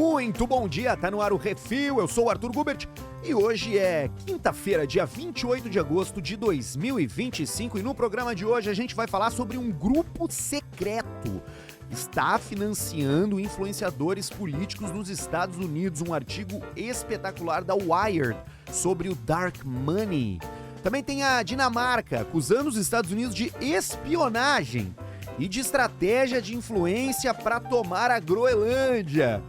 Muito bom dia, tá no ar o Refil, eu sou o Arthur Gubert e hoje é quinta-feira, dia 28 de agosto de 2025 e no programa de hoje a gente vai falar sobre um grupo secreto que está financiando influenciadores políticos nos Estados Unidos, um artigo espetacular da Wired sobre o Dark Money. Também tem a Dinamarca acusando os Estados Unidos de espionagem e de estratégia de influência para tomar a Groenlândia.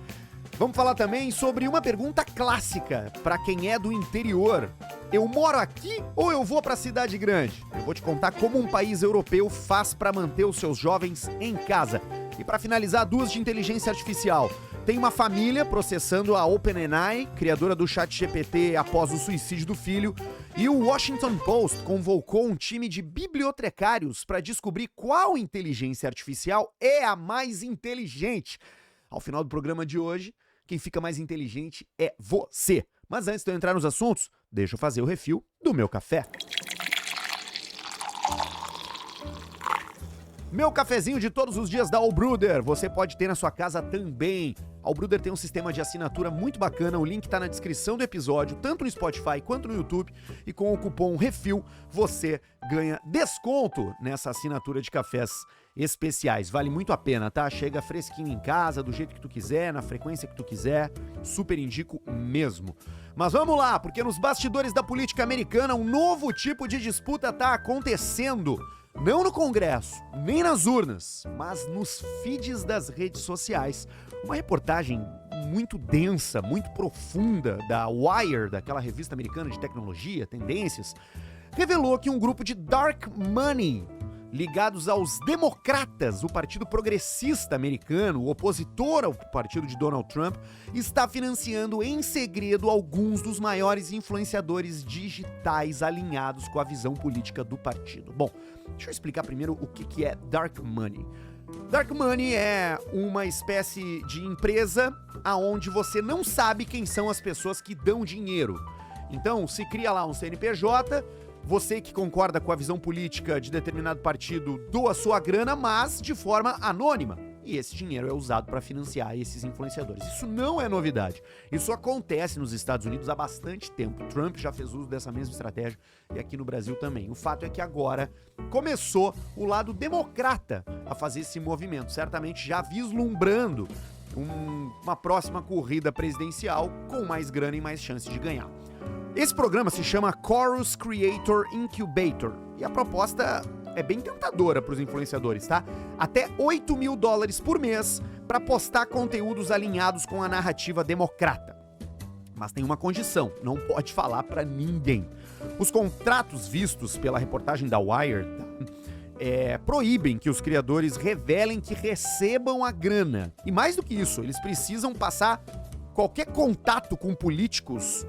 Vamos falar também sobre uma pergunta clássica para quem é do interior. Eu moro aqui ou eu vou para a cidade grande? Eu vou te contar como um país europeu faz para manter os seus jovens em casa. E para finalizar, duas de inteligência artificial. Tem uma família processando a OpenAI, criadora do ChatGPT após o suicídio do filho, e o Washington Post convocou um time de bibliotecários para descobrir qual inteligência artificial é a mais inteligente. Ao final do programa de hoje, quem fica mais inteligente é você. Mas antes de eu entrar nos assuntos, deixa eu fazer o refil do meu café. Meu cafezinho de todos os dias da Allbrewder, você pode ter na sua casa também. A Allbrewder tem um sistema de assinatura muito bacana, o link tá na descrição do episódio, tanto no Spotify quanto no YouTube, e com o cupom REFIL você ganha desconto nessa assinatura de cafés especiais. Vale muito a pena, tá? Chega fresquinho em casa, do jeito que tu quiser, na frequência que tu quiser, super indico mesmo. Mas vamos lá, porque nos bastidores da política americana um novo tipo de disputa tá acontecendo. Não no Congresso, nem nas urnas, mas nos feeds das redes sociais. Uma reportagem muito densa, muito profunda da Wired, daquela revista americana de tecnologia, tendências, revelou que um grupo de dark money ligados aos democratas, o partido progressista americano, o opositor ao partido de Donald Trump, está financiando em segredo alguns dos maiores influenciadores digitais alinhados com a visão política do partido. Bom, deixa eu explicar primeiro o que é Dark Money. Dark Money é uma espécie de empresa aonde você não sabe quem são as pessoas que dão dinheiro. Então, se cria lá um CNPJ, você que concorda com a visão política de determinado partido doa sua grana, mas de forma anônima. E esse dinheiro é usado para financiar esses influenciadores. Isso não é novidade. Isso acontece nos Estados Unidos há bastante tempo. Trump já fez uso dessa mesma estratégia e aqui no Brasil também. O fato é que agora começou o lado democrata a fazer esse movimento, certamente já vislumbrando uma próxima corrida presidencial com mais grana e mais chance de ganhar. Esse programa se chama Chorus Creator Incubator e a proposta é bem tentadora para os influenciadores, tá? Até $8 mil por mês para postar conteúdos alinhados com a narrativa democrata. Mas tem uma condição, não pode falar para ninguém. Os contratos vistos pela reportagem da Wired proíbem que os criadores revelem que recebam a grana. E mais do que isso, eles precisam passar qualquer contato com políticos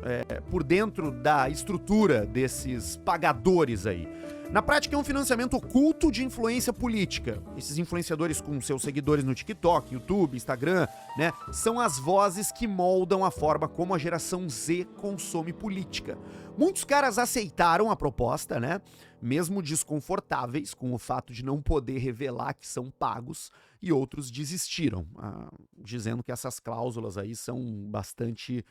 por dentro da estrutura desses pagadores aí. Na prática é um financiamento oculto de influência política. Esses influenciadores com seus seguidores no TikTok, YouTube, Instagram, né, são as vozes que moldam a forma como a geração Z consome política. Muitos caras aceitaram a proposta, né, mesmo desconfortáveis com o fato de não poder revelar que são pagos, e outros desistiram, dizendo que essas cláusulas aí são bastante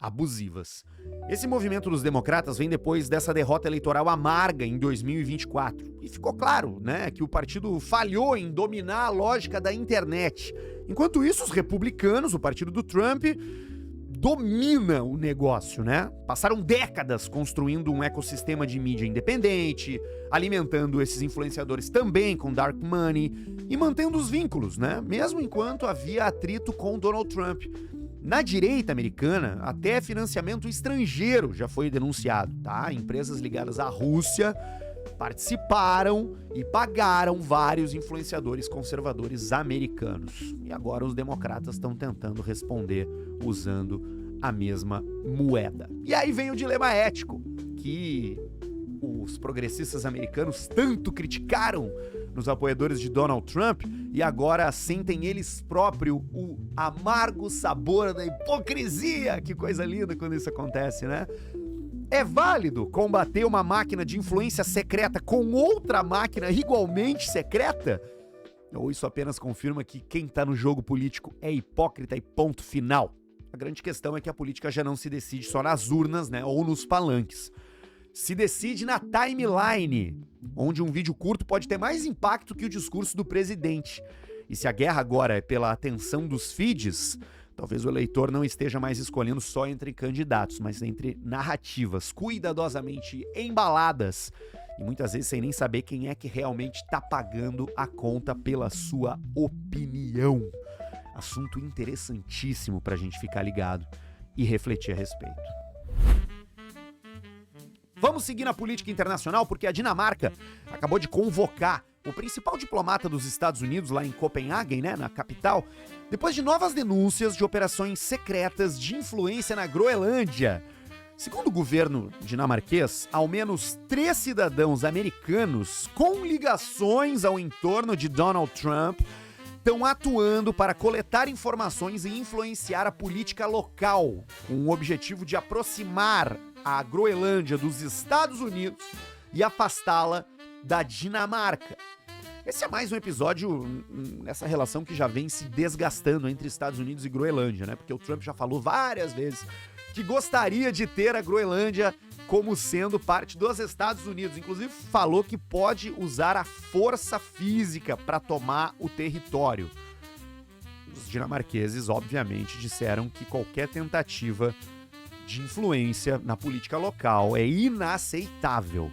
abusivas. Esse movimento dos democratas vem depois dessa derrota eleitoral amarga em 2024. E ficou claro, né, que o partido falhou em dominar a lógica da internet. Enquanto isso, os republicanos, o partido do Trump, domina o negócio, né? Passaram décadas construindo um ecossistema de mídia independente, alimentando esses influenciadores também com dark money e mantendo os vínculos, né? Mesmo enquanto havia atrito com Donald Trump. Na direita americana, até financiamento estrangeiro já foi denunciado, tá? Empresas ligadas à Rússia participaram e pagaram vários influenciadores conservadores americanos. E agora os democratas estão tentando responder usando a mesma moeda. E aí vem o dilema ético, que os progressistas americanos tanto criticaram nos apoiadores de Donald Trump e agora sentem eles próprios o amargo sabor da hipocrisia. Que coisa linda quando isso acontece, né? É válido combater uma máquina de influência secreta com outra máquina igualmente secreta? Ou isso apenas confirma que quem tá no jogo político é hipócrita e ponto final? A grande questão é que a política já não se decide só nas urnas, né, ou nos palanques. Se decide na timeline, onde um vídeo curto pode ter mais impacto que o discurso do presidente. E se a guerra agora é pela atenção dos feeds, talvez o eleitor não esteja mais escolhendo só entre candidatos, mas entre narrativas cuidadosamente embaladas e muitas vezes sem nem saber quem é que realmente está pagando a conta pela sua opinião. Assunto interessantíssimo para a gente ficar ligado e refletir a respeito. Vamos seguir na política internacional porque a Dinamarca acabou de convocar o principal diplomata dos Estados Unidos lá em Copenhague, né, na capital, depois de novas denúncias de operações secretas de influência na Groenlândia. Segundo o governo dinamarquês, ao menos 3 cidadãos americanos com ligações ao entorno de Donald Trump estão atuando para coletar informações e influenciar a política local, com o objetivo de aproximar a Groenlândia dos Estados Unidos e afastá-la da Dinamarca. Esse é mais um episódio nessa relação que já vem se desgastando entre Estados Unidos e Groenlândia, né? Porque o Trump já falou várias vezes que gostaria de ter a Groenlândia como sendo parte dos Estados Unidos. Inclusive falou que pode usar a força física para tomar o território. Os dinamarqueses, obviamente, disseram que qualquer tentativa de influência na política local é inaceitável.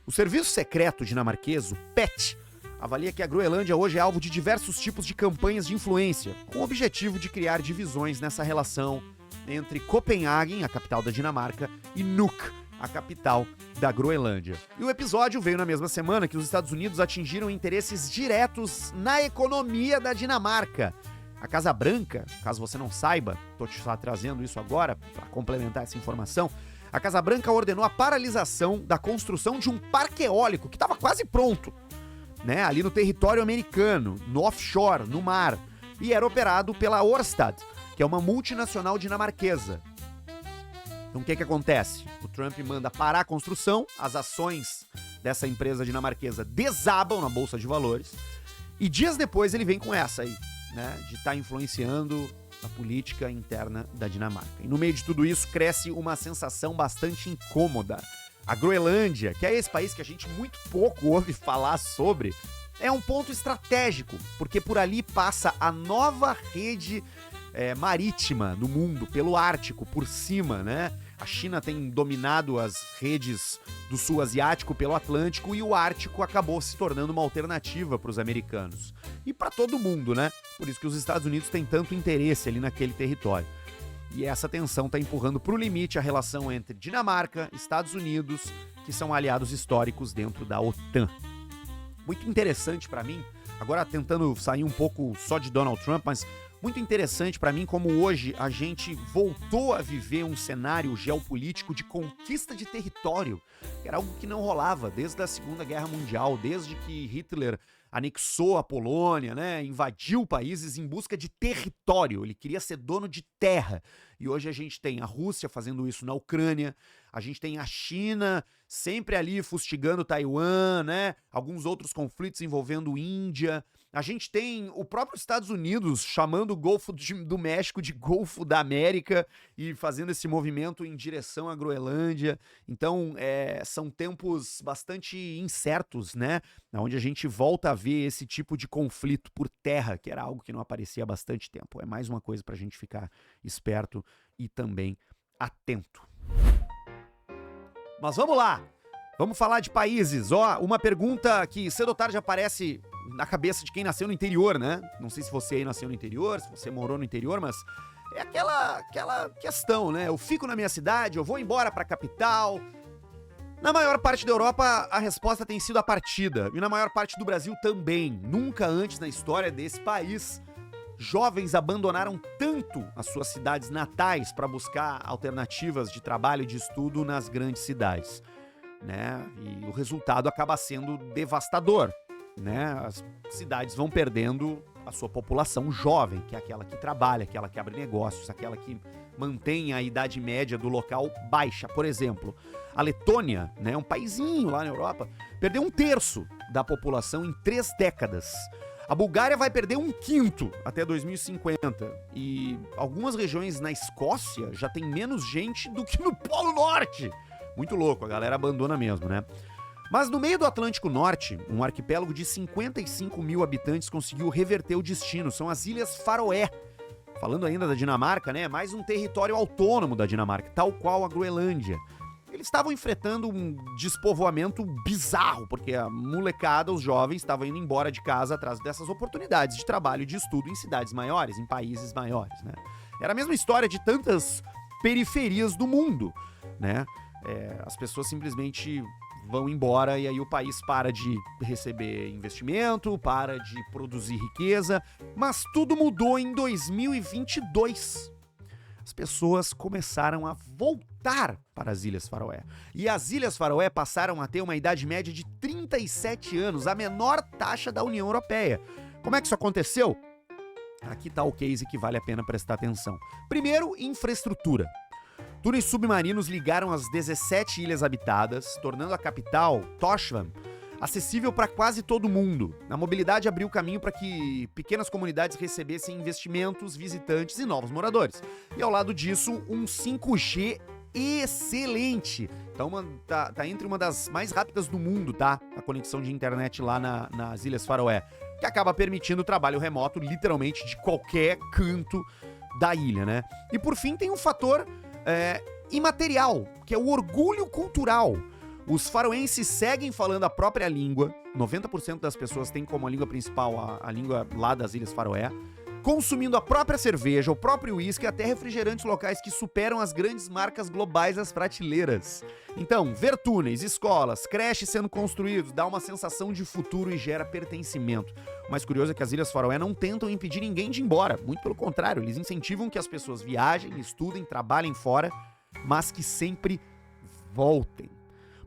O serviço secreto dinamarquês, o PET, avalia que a Groenlândia hoje é alvo de diversos tipos de campanhas de influência, com o objetivo de criar divisões nessa relação entre Copenhague, a capital da Dinamarca, e Nuuk, a capital da Groenlândia. E o episódio veio na mesma semana que os Estados Unidos atingiram interesses diretos na economia da Dinamarca. A Casa Branca, caso você não saiba, estou te trazendo isso agora para complementar essa informação, a Casa Branca ordenou a paralisação da construção de um parque eólico que estava quase pronto, né, ali no território americano, no offshore, no mar, e era operado pela Ørsted, que é uma multinacional dinamarquesa. Então o que acontece? O Trump manda parar a construção, as ações dessa empresa dinamarquesa desabam na Bolsa de Valores, e dias depois ele vem com essa aí, né, de estar influenciando a política interna da Dinamarca. E no meio de tudo isso cresce uma sensação bastante incômoda. A Groenlândia, que é esse país que a gente muito pouco ouve falar sobre, é um ponto estratégico, porque por ali passa a nova rede marítima no mundo, pelo Ártico, por cima, né? A China tem dominado as redes do sul asiático pelo Atlântico e o Ártico acabou se tornando uma alternativa para os americanos. E para todo mundo, né? Por isso que os Estados Unidos têm tanto interesse ali naquele território. E essa tensão está empurrando para o limite a relação entre Dinamarca, Estados Unidos, que são aliados históricos dentro da OTAN. Muito interessante para mim, agora tentando sair um pouco só de Donald Trump, mas muito interessante para mim como hoje a gente voltou a viver um cenário geopolítico de conquista de território, que era algo que não rolava desde a Segunda Guerra Mundial, desde que Hitler anexou a Polônia, né, invadiu países em busca de território, ele queria ser dono de terra. E hoje a gente tem a Rússia fazendo isso na Ucrânia, a gente tem a China sempre ali fustigando Taiwan, né, alguns outros conflitos envolvendo Índia. A gente tem o próprio Estados Unidos chamando o Golfo do México de Golfo da América e fazendo esse movimento em direção à Groenlândia. Então, são tempos bastante incertos, né? Onde a gente volta a ver esse tipo de conflito por terra, que era algo que não aparecia há bastante tempo. É mais uma coisa para a gente ficar esperto e também atento. Mas vamos lá! Vamos falar de países. Uma pergunta que cedo ou tarde aparece na cabeça de quem nasceu no interior, né? Não sei se você aí nasceu no interior, se você morou no interior, mas é aquela questão, né? Eu fico na minha cidade, eu vou embora pra capital. Na maior parte da Europa, a resposta tem sido a partida. E na maior parte do Brasil também. Nunca antes na história desse país, jovens abandonaram tanto as suas cidades natais para buscar alternativas de trabalho e de estudo nas grandes cidades, né? E o resultado acaba sendo devastador, né? As cidades vão perdendo a sua população jovem, que é aquela que trabalha, aquela que abre negócios, aquela que mantém a idade média do local baixa. Por exemplo, a Letônia, né, um paizinho lá na Europa, perdeu 1/3 da população em 3 décadas. A Bulgária vai perder 1/5 até 2050. E algumas regiões na Escócia já tem menos gente do que no Polo Norte. Muito louco, a galera abandona mesmo, né? Mas no meio do Atlântico Norte, um arquipélago de 55 mil habitantes conseguiu reverter o destino. São as Ilhas Faroé. Falando ainda da Dinamarca, né? Mais um território autônomo da Dinamarca, tal qual a Groenlândia. Eles estavam enfrentando um despovoamento bizarro, porque a molecada, os jovens, estavam indo embora de casa atrás dessas oportunidades de trabalho e de estudo em cidades maiores, em países maiores, né? Era a mesma história de tantas periferias do mundo, né? As pessoas simplesmente vão embora e aí o país para de receber investimento, para de produzir riqueza, mas tudo mudou em 2022. As pessoas começaram a voltar para as Ilhas Faroé. E as Ilhas Faroé passaram a ter uma idade média de 37 anos, a menor taxa da União Europeia. Como é que isso aconteceu? Aqui está o case que vale a pena prestar atenção. Primeiro, infraestrutura. Túneis submarinos ligaram as 17 ilhas habitadas, tornando a capital, Tórshavn, acessível para quase todo mundo. A mobilidade abriu caminho para que pequenas comunidades recebessem investimentos, visitantes e novos moradores. E ao lado disso, um 5G excelente. Então tá entre uma das mais rápidas do mundo, tá? A conexão de internet lá nas Ilhas Faroé, que acaba permitindo o trabalho remoto literalmente de qualquer canto da ilha, né? E por fim tem um fator imaterial, que é o orgulho cultural. Os faroenses seguem falando a própria língua, 90% das pessoas têm como língua principal a língua lá das Ilhas Faroé, consumindo a própria cerveja, o próprio uísque e até refrigerantes locais que superam as grandes marcas globais das prateleiras. Então, ver túneis, escolas, creches sendo construídos dá uma sensação de futuro e gera pertencimento. O mais curioso é que as Ilhas Faroé não tentam impedir ninguém de ir embora, muito pelo contrário, eles incentivam que as pessoas viajem, estudem, trabalhem fora, mas que sempre voltem.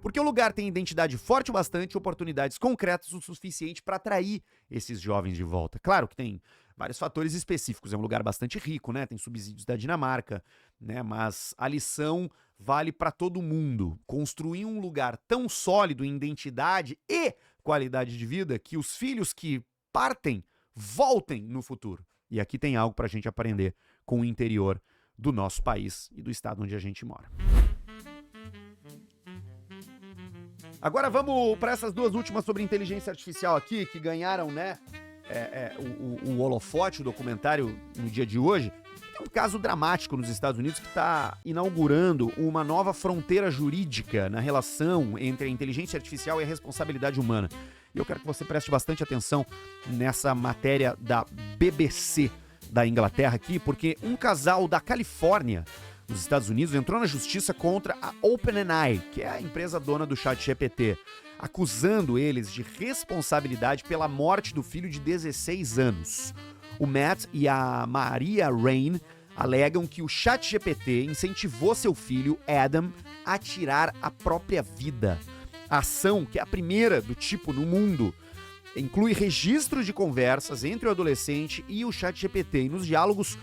Porque o lugar tem identidade forte o bastante, oportunidades concretas o suficiente para atrair esses jovens de volta. Claro que tem vários fatores específicos, é um lugar bastante rico, né? Tem subsídios da Dinamarca, né? Mas a lição vale para todo mundo. Construir um lugar tão sólido em identidade e qualidade de vida que os filhos que partem voltem no futuro. E aqui tem algo para a gente aprender com o interior do nosso país e do estado onde a gente mora. Agora vamos para essas duas últimas sobre inteligência artificial aqui, que ganharam, né, o holofote, o documentário no dia de hoje. É um caso dramático nos Estados Unidos que está inaugurando uma nova fronteira jurídica na relação entre a inteligência artificial e a responsabilidade humana. E eu quero que você preste bastante atenção nessa matéria da BBC da Inglaterra aqui, porque um casal da Califórnia, nos Estados Unidos, entrou na justiça contra a OpenAI, que é a empresa dona do ChatGPT, acusando eles de responsabilidade pela morte do filho de 16 anos. O Matt e a Maria Rain alegam que o ChatGPT incentivou seu filho, Adam, a tirar a própria vida. A ação, que é a primeira do tipo no mundo, inclui registros de conversas entre o adolescente e o ChatGPT. E nos diálogos,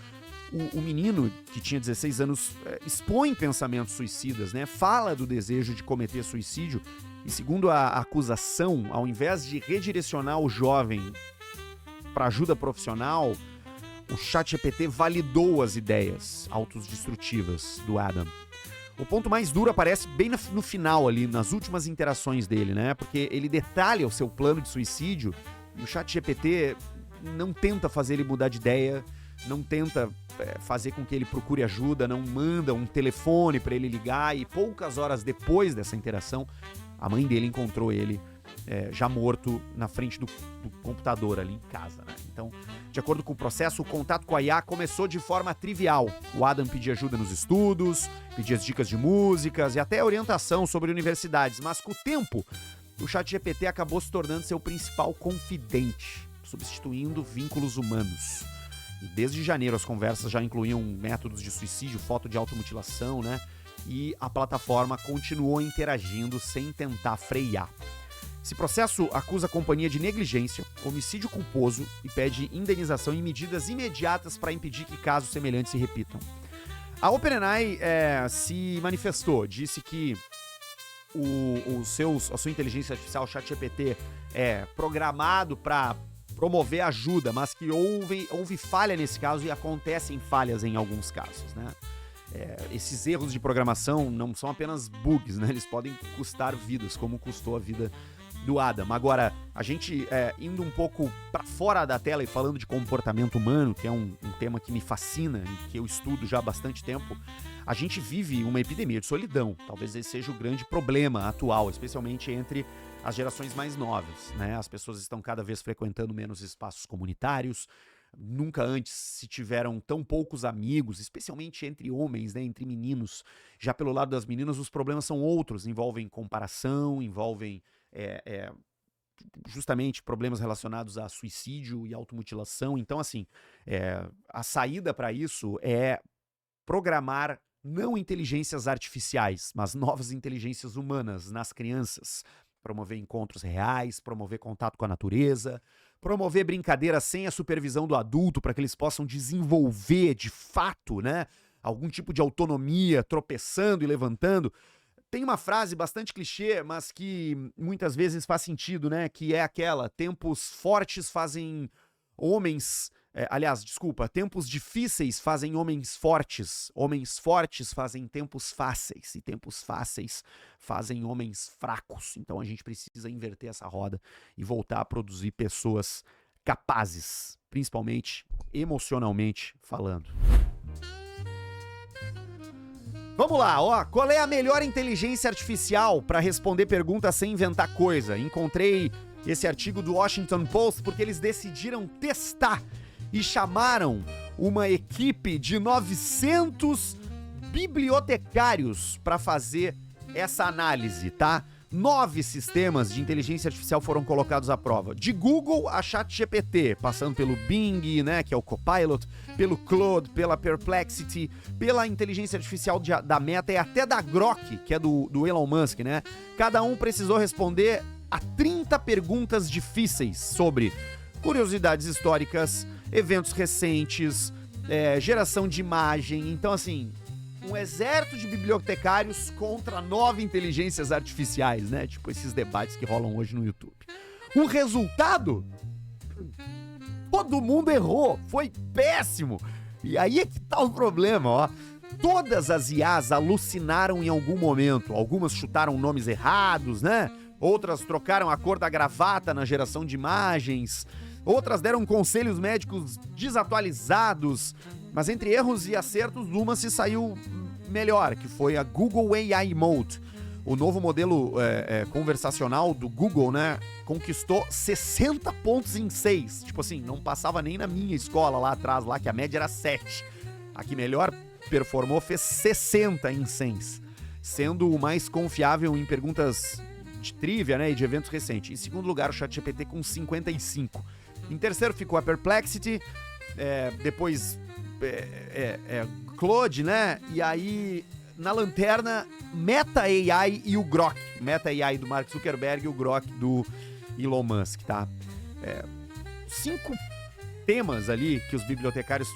o menino, que tinha 16 anos, expõe pensamentos suicidas, né? Fala do desejo de cometer suicídio e, segundo a acusação, ao invés de redirecionar o jovem para ajuda profissional, o ChatGPT validou as ideias autodestrutivas do Adam. O ponto mais duro aparece bem no final ali, nas últimas interações dele, né? Porque ele detalha o seu plano de suicídio e o ChatGPT não tenta fazer ele mudar de ideia, não tenta fazer com que ele procure ajuda, não manda um telefone para ele ligar, e poucas horas depois dessa interação, a mãe dele encontrou ele já morto na frente do computador ali em casa, né? Então, de acordo com o processo, o contato com a IA começou de forma trivial. O Adam pedia ajuda nos estudos, pedia dicas de músicas e até orientação sobre universidades, mas com o tempo, o ChatGPT acabou se tornando seu principal confidente, substituindo vínculos humanos. E desde janeiro as conversas já incluíam métodos de suicídio, foto de automutilação, né? E a plataforma continuou interagindo sem tentar frear. Esse processo acusa a companhia de negligência, homicídio culposo e pede indenização e medidas imediatas para impedir que casos semelhantes se repitam. A OpenAI se manifestou, disse que a sua inteligência artificial, o ChatGPT, é programado para promover ajuda, mas que houve falha nesse caso e acontecem falhas em alguns casos, né? Esses erros de programação não são apenas bugs, né? Eles podem custar vidas, como custou a vida do Adam. Agora, a gente indo um pouco para fora da tela e falando de comportamento humano, que é um tema que me fascina e que eu estudo já há bastante tempo, a gente vive uma epidemia de solidão. Talvez esse seja o grande problema atual, especialmente entre as gerações mais novas, né? As pessoas estão cada vez frequentando menos espaços comunitários. Nunca antes se tiveram tão poucos amigos, especialmente entre homens, né, entre meninos. Já pelo lado das meninas, os problemas são outros, envolvem comparação, envolvem justamente problemas relacionados a suicídio e automutilação. Então, assim, a saída para isso é programar não inteligências artificiais, mas novas inteligências humanas nas crianças. Promover encontros reais, promover contato com a natureza, promover brincadeiras sem a supervisão do adulto para que eles possam desenvolver de fato, né, algum tipo de autonomia, tropeçando e levantando. Tem uma frase bastante clichê, mas que muitas vezes faz sentido, né, que é aquela: tempos fortes fazem homens... tempos difíceis fazem homens fortes fazem tempos fáceis, e tempos fáceis fazem homens fracos. Então a gente precisa inverter essa roda e voltar a produzir pessoas capazes, principalmente emocionalmente falando. Vamos lá, ó. Qual é a melhor inteligência artificial para responder perguntas sem inventar coisa? Encontrei esse artigo do Washington Post porque eles decidiram testar e chamaram uma equipe de 900 bibliotecários para fazer essa análise, tá? 9 sistemas de inteligência artificial foram colocados à prova. De Google a ChatGPT, passando pelo Bing, né, que é o Copilot, pelo Claude, pela Perplexity, pela inteligência artificial da Meta e até da Grok, que é do Elon Musk, né? Cada um precisou responder a 30 perguntas difíceis sobre curiosidades históricas, eventos recentes, geração de imagem. Então, assim, um exército de bibliotecários contra 9 inteligências artificiais, né? Tipo esses debates que rolam hoje no YouTube. O resultado? Todo mundo errou. Foi péssimo. E aí é que tá o problema, ó. Todas as IAs alucinaram em algum momento. Algumas chutaram nomes errados, né? Outras trocaram a cor da gravata na geração de imagens. Outras deram conselhos médicos desatualizados, mas entre erros e acertos, uma se saiu melhor, que foi a Google AI Mode. O novo modelo conversacional do Google, né, conquistou 60 pontos em 6. Tipo assim, não passava nem na minha escola lá atrás, lá que a média era 7. A que melhor performou fez 60 em 100, sendo o mais confiável em perguntas de trivia, né, e de eventos recentes. Em segundo lugar, o ChatGPT com 55. Em terceiro ficou a Perplexity, depois Claude, né? E aí, na lanterna, Meta AI e o Grok. Meta AI do Mark Zuckerberg e o Grok do Elon Musk, tá? 5 temas ali que os bibliotecários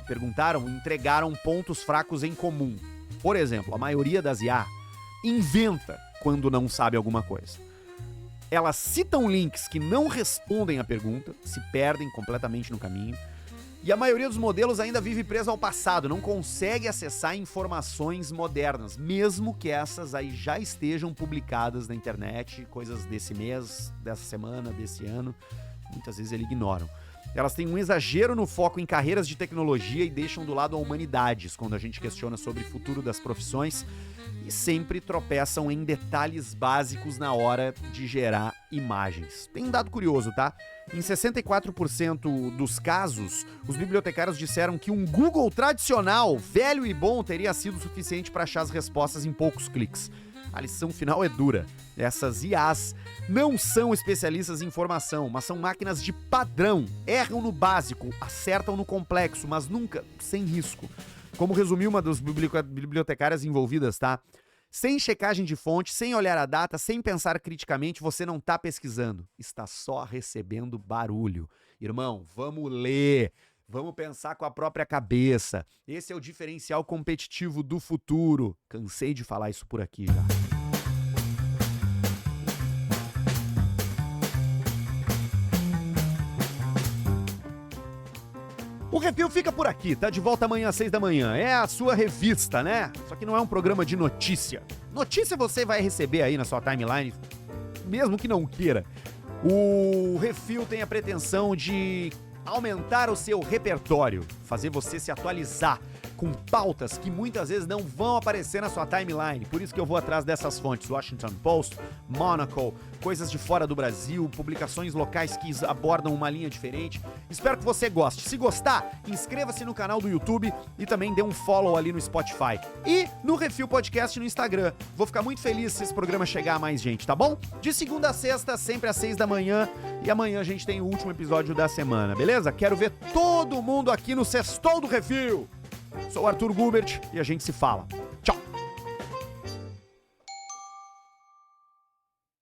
perguntaram entregaram pontos fracos em comum. Por exemplo, a maioria das IA inventa quando não sabe alguma coisa. Elas citam links que não respondem à pergunta, se perdem completamente no caminho. E a maioria dos modelos ainda vive preso ao passado, não consegue acessar informações modernas, mesmo que essas aí já estejam publicadas na internet, coisas desse mês, dessa semana, desse ano. Muitas vezes eles ignoram. Elas têm um exagero no foco em carreiras de tecnologia e deixam do lado a humanidades quando a gente questiona sobre o futuro das profissões, e sempre tropeçam em detalhes básicos na hora de gerar imagens. Tem um dado curioso, tá? Em 64% dos casos, os bibliotecários disseram que um Google tradicional, velho e bom, teria sido suficiente para achar as respostas em poucos cliques. A lição final é dura. Essas IAs não são especialistas em informação, mas são máquinas de padrão. Erram no básico, acertam no complexo, mas nunca sem risco. Como resumiu uma das bibliotecárias envolvidas, tá? Sem checagem de fonte, sem olhar a data, sem pensar criticamente, você não tá pesquisando. Está só recebendo barulho. Irmão, vamos ler. Vamos pensar com a própria cabeça. Esse é o diferencial competitivo do futuro. Cansei de falar isso por aqui já. O Refil fica por aqui, tá de volta amanhã às 6 da manhã. É a sua revista, né? Só que não é um programa de notícia. Notícia você vai receber aí na sua timeline, mesmo que não queira. O Refil tem a pretensão de aumentar o seu repertório, fazer você se atualizar com pautas que muitas vezes não vão aparecer na sua timeline. Por isso que eu vou atrás dessas fontes, Washington Post, Monaco, coisas de fora do Brasil, publicações locais que abordam uma linha diferente. Espero que você goste. Se gostar, inscreva-se no canal do YouTube e também dê um follow ali no Spotify. E no Refil Podcast no Instagram. Vou ficar muito feliz se esse programa chegar a mais gente, tá bom? De segunda a sexta, sempre às 6 da manhã. E amanhã a gente tem o último episódio da semana, beleza? Quero ver todo mundo aqui no Sextou do Refil. Sou o Arthur Gubert e a gente se fala.